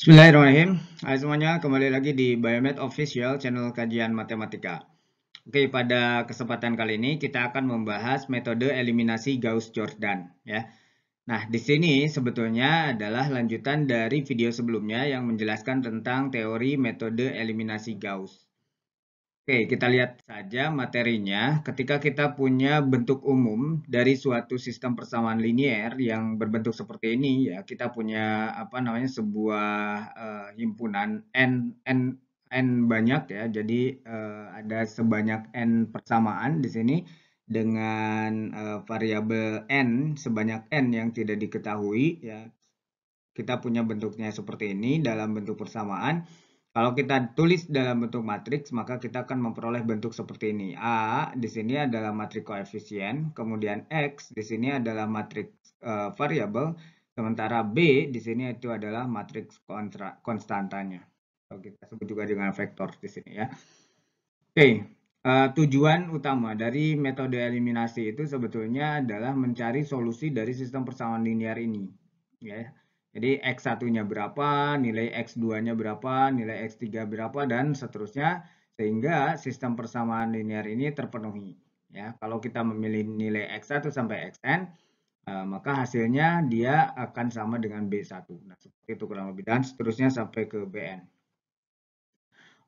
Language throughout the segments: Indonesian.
Bismillahirrahmanirrahim. Hai semuanya, kembali lagi di Biomed Official Channel Kajian Matematika. Oke, pada kesempatan kali ini kita akan membahas metode eliminasi Gauss-Jordan ya. Nah, di sini sebetulnya adalah lanjutan dari video sebelumnya yang menjelaskan tentang teori metode eliminasi Gauss. Oke, kita lihat saja materinya. Ketika kita punya bentuk umum dari suatu sistem persamaan linier yang berbentuk seperti ini, ya kita punya apa namanya sebuah himpunan n banyak ya. Jadi ada sebanyak n persamaan di sini dengan variabel n sebanyak n yang tidak diketahui ya. Kita punya bentuknya seperti ini dalam bentuk persamaan. Kalau kita tulis dalam bentuk matriks, maka kita akan memperoleh bentuk seperti ini. A di sini adalah matriks koefisien, kemudian X di sini adalah matriks variabel, sementara B di sini itu adalah matriks konstantanya. Kalau kita sebut juga dengan vektor di sini ya. Oke, tujuan utama dari metode eliminasi itu sebetulnya adalah mencari solusi dari sistem persamaan linear ini. Ya. Jadi X1-nya berapa, nilai X2-nya berapa, nilai X3 berapa, dan seterusnya. Sehingga sistem persamaan linear ini terpenuhi. Ya, kalau kita memilih nilai X1 sampai Xn, maka hasilnya dia akan sama dengan B1. Nah, seperti itu kurang lebih. Dan seterusnya sampai ke Bn.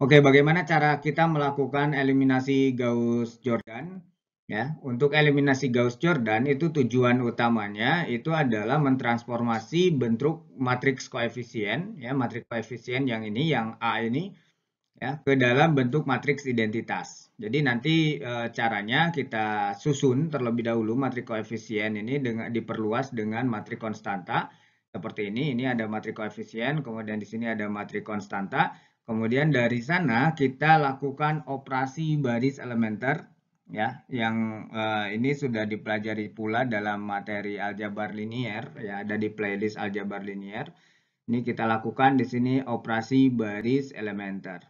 Oke, bagaimana cara kita melakukan eliminasi Gauss-Jordan? Ya, untuk eliminasi Gauss-Jordan itu tujuan utamanya itu adalah mentransformasi bentuk matriks koefisien, ya, matriks koefisien yang ini, yang A ini, ya, ke dalam bentuk matriks identitas. Jadi nanti caranya kita susun terlebih dahulu matriks koefisien ini dengan diperluas dengan matriks konstanta seperti ini. Ini ada matriks koefisien, kemudian di sini ada matriks konstanta. Kemudian dari sana kita lakukan operasi baris elementer ya, yang ini sudah dipelajari pula dalam materi aljabar linier ya, ada di playlist aljabar linier. Ini kita lakukan di sini operasi baris elementer.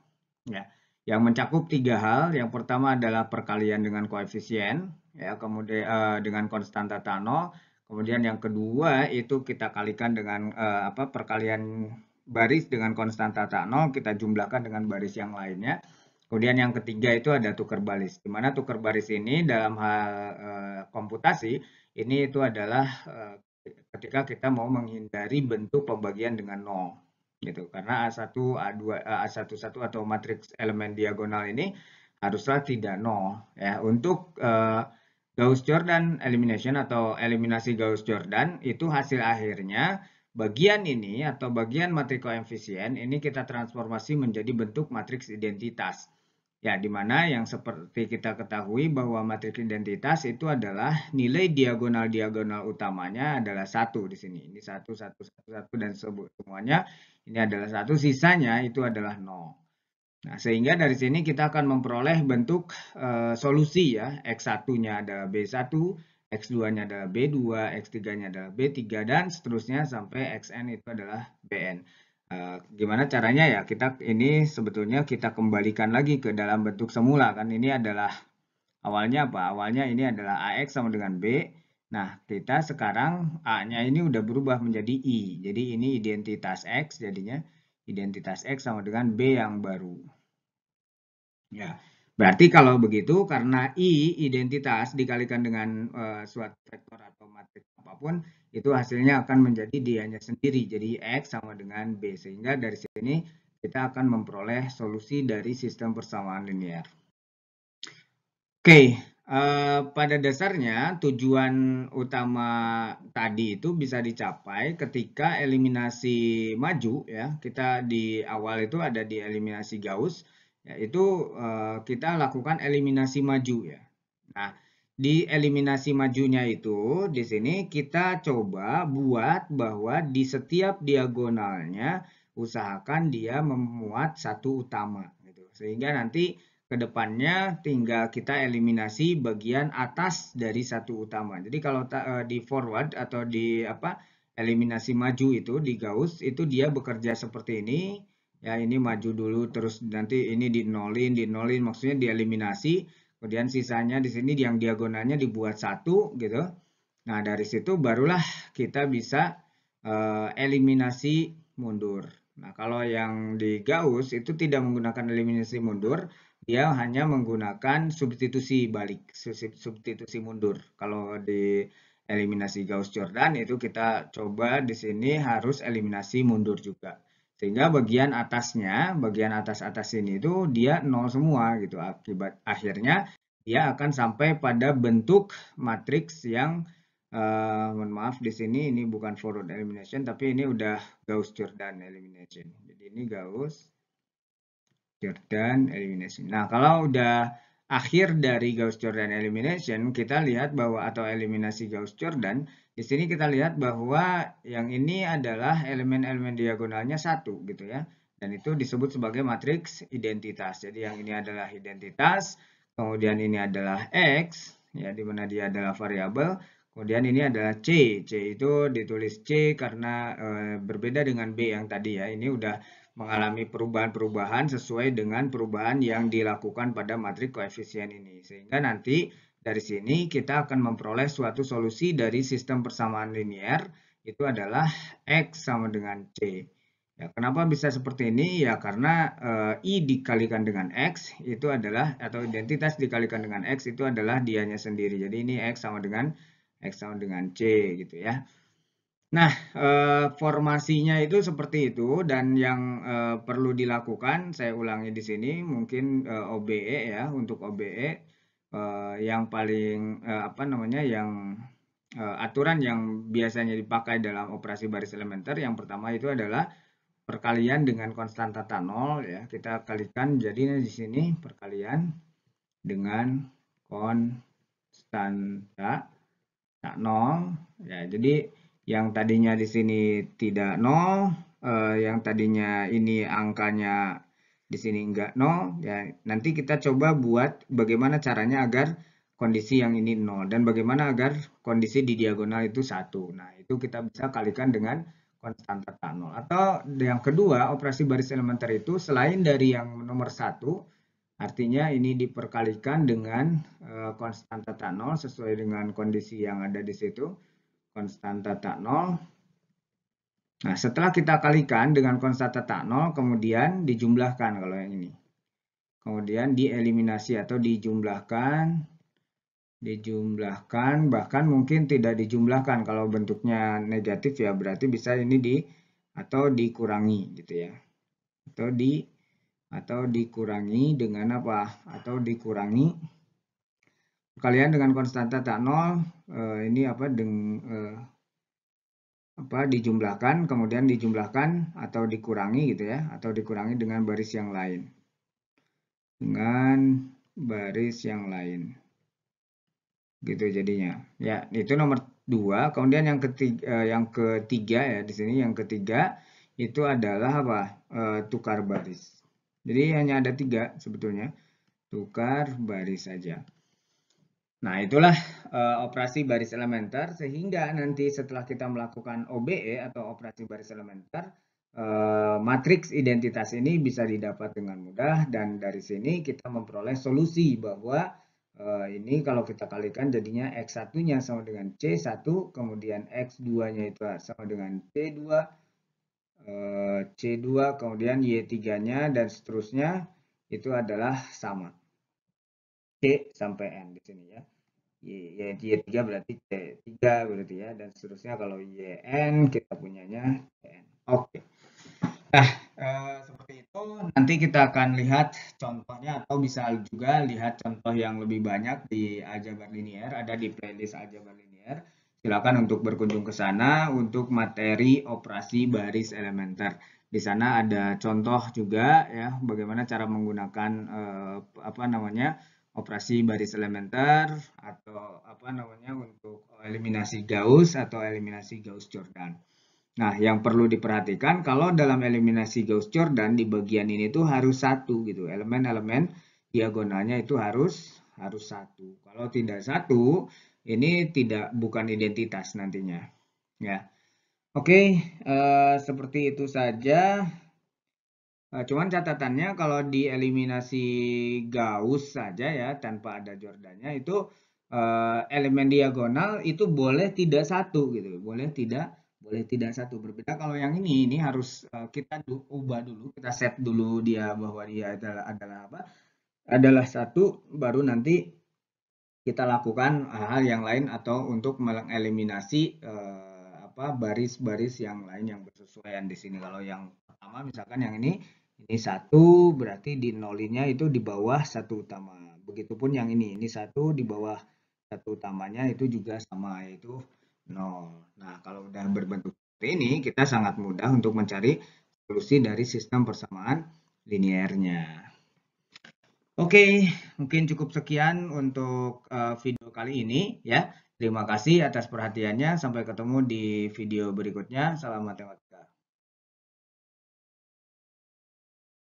Ya, yang mencakup tiga hal. Yang pertama adalah perkalian dengan koefisien, ya, kemudian dengan konstanta Tano. Kemudian yang kedua itu kita kalikan dengan perkalian baris dengan konstanta Tano, kita jumlahkan dengan baris yang lainnya. Kemudian yang ketiga itu ada tukar baris. Di mana tukar baris ini dalam hal komputasi ini itu adalah ketika kita mau menghindari bentuk pembagian dengan 0 gitu. Karena A1, A2, A11 atau matriks elemen diagonal ini haruslah tidak 0 ya. Untuk Gauss-Jordan elimination atau eliminasi Gauss-Jordan itu hasil akhirnya bagian ini atau bagian matriks koefisien ini kita transformasi menjadi bentuk matriks identitas. Ya, di mana yang seperti kita ketahui bahwa matriks identitas itu adalah nilai diagonal-diagonal utamanya adalah 1 di sini. Ini 1, 1, 1, 1 dan semuanya ini adalah 1, sisanya itu adalah 0. Nah, sehingga dari sini kita akan memperoleh bentuk solusi ya. X1-nya adalah B1, X2-nya adalah B2, X3-nya adalah B3, dan seterusnya sampai Xn itu adalah Bn. Gimana caranya ya? Kita ini sebetulnya kita kembalikan lagi ke dalam bentuk semula kan. Ini adalah awalnya apa? Awalnya ini adalah AX sama dengan B. Nah, kita sekarang A-nya ini udah berubah menjadi I. Jadi ini identitas X jadinya. Identitas X sama dengan B yang baru. Ya, berarti kalau begitu karena I identitas dikalikan dengan suatu vektor atau matriks apapun, itu hasilnya akan menjadi dianya sendiri. Jadi X sama dengan B. Sehingga dari sini kita akan memperoleh solusi dari sistem persamaan linear. Oke, pada dasarnya tujuan utama tadi itu bisa dicapai ketika eliminasi maju ya. Kita di awal itu ada di eliminasi Gauss, yaitu kita lakukan eliminasi maju ya. Nah, di eliminasi majunya itu di sini kita coba buat bahwa di setiap diagonalnya usahakan dia memuat satu utama gitu. Sehingga nanti kedepannya tinggal kita eliminasi bagian atas dari satu utama. Jadi kalau di forward atau di eliminasi maju itu di Gauss itu dia bekerja seperti ini. Ya, ini maju dulu terus nanti ini dinolin maksudnya dieliminasi. Kemudian sisanya di sini yang diagonalnya dibuat satu gitu. Nah, dari situ barulah kita bisa eliminasi mundur Nah, kalau yang di Gauss itu tidak menggunakan eliminasi mundur, dia hanya menggunakan substitusi balik, substitusi mundur. Kalau di eliminasi Gauss-Jordan itu kita coba di sini harus eliminasi mundur juga. Sehingga bagian atasnya, bagian atas-atas ini itu dia nol semua gitu. Akibat akhirnya dia akan sampai pada bentuk matriks yang mohon maaf di sini ini bukan forward elimination tapi ini udah Gauss-Jordan elimination. Jadi ini Gauss-Jordan elimination. Nah, kalau udah akhir dari Gauss-Jordan elimination, kita lihat bahwa atau eliminasi Gauss-Jordan, di sini kita lihat bahwa yang ini adalah elemen-elemen diagonalnya satu gitu ya. Dan itu disebut sebagai matriks identitas. Jadi yang ini adalah identitas, kemudian ini adalah X, ya di mana dia adalah variabel. Kemudian ini adalah C. C itu ditulis C karena berbeda dengan B yang tadi ya. Ini udah mengalami perubahan-perubahan sesuai dengan perubahan yang dilakukan pada matriks koefisien ini. Sehingga nanti dari sini kita akan memperoleh suatu solusi dari sistem persamaan linier itu adalah X sama dengan C. Ya, kenapa bisa seperti ini? Ya karena I dikalikan dengan X itu adalah, atau identitas dikalikan dengan X itu adalah dianya sendiri. Jadi ini X sama dengan C gitu ya. Nah, formasinya itu seperti itu dan yang perlu dilakukan, saya ulangi di sini, mungkin OBE ya, untuk OBE yang paling apa namanya, yang aturan yang biasanya dipakai dalam operasi baris elementer, yang pertama itu adalah perkalian dengan konstan tata nol ya, kita kalikan, jadi di sini perkalian dengan konstan tata nol ya, jadi yang tadinya di sini tidak nol, yang tadinya ini angkanya di sini enggak nol, ya nanti kita coba buat bagaimana caranya agar kondisi yang ini nol dan bagaimana agar kondisi di diagonal itu satu. Nah itu kita bisa kalikan dengan konstan tata nol. Atau yang kedua, operasi baris elementer itu selain dari yang nomor satu, artinya ini diperkalikan dengan konstan tata nol sesuai dengan kondisi yang ada di situ. Konstan tata nol. Nah, setelah kita kalikan dengan konstan tata nol, kemudian dijumlahkan kalau yang ini. Kemudian dieliminasi atau dijumlahkan, bahkan mungkin tidak dijumlahkan kalau bentuknya negatif ya berarti bisa ini atau dikurangi gitu ya. Atau dikurangi dengan apa? Atau dikurangi kalian dengan konstan tata nol ini apa dijumlahkan, kemudian dijumlahkan atau dikurangi gitu ya, atau dikurangi dengan baris yang lain. Gitu jadinya. Ya, itu nomor 2. Kemudian yang ketiga ya di sini yang ketiga itu adalah apa? Tukar baris. Jadi hanya ada 3 sebetulnya. Tukar baris saja. Nah, itulah operasi baris elementer, sehingga nanti setelah kita melakukan OBE atau operasi baris elementer, matriks identitas ini bisa didapat dengan mudah dan dari sini kita memperoleh solusi bahwa ini kalau kita kalikan jadinya X1-nya sama dengan C1, kemudian X2-nya itu sama dengan C2, kemudian Y3-nya dan seterusnya itu adalah sama. C sampai N di sini ya. Y3 berarti C3 berarti ya, dan seterusnya kalau YN kita punyanya CN. Oke. Nah, seperti itu nanti kita akan lihat contohnya atau bisa juga lihat contoh yang lebih banyak di aljabar linier, ada di playlist aljabar linier. Silakan untuk berkunjung ke sana untuk materi operasi baris elementer. Di sana ada contoh juga ya bagaimana cara menggunakan apa namanya operasi baris elementer atau apa namanya untuk eliminasi Gauss atau eliminasi Gauss-Jordan. Nah, yang perlu diperhatikan kalau dalam eliminasi Gauss-Jordan di bagian ini tuh harus satu gitu. Elemen-elemen diagonalnya itu harus satu. Kalau tidak satu, ini bukan identitas nantinya. Ya. Oke, seperti itu saja. Cuman catatannya kalau di eliminasi Gauss saja ya tanpa ada Jordannya itu elemen diagonal itu boleh tidak satu gitu, boleh tidak boleh tidak satu. Berbeda kalau yang ini harus kita ubah dulu, kita set dulu dia bahwa dia adalah apa? Adalah satu, baru nanti kita lakukan hal yang lain atau untuk mengeliminasi baris-baris yang lain yang bersesuaian di sini. Kalau yang pertama misalkan yang ini satu, berarti di nolinnya itu di bawah satu utama. Begitupun yang ini satu di bawah satu utamanya itu juga sama, yaitu 0. Nah, kalau udah berbentuk seperti ini, kita sangat mudah untuk mencari solusi dari sistem persamaan linearnya. Oke, mungkin cukup sekian untuk video kali ini ya. Terima kasih atas perhatiannya. Sampai ketemu di video berikutnya. Salam matematika.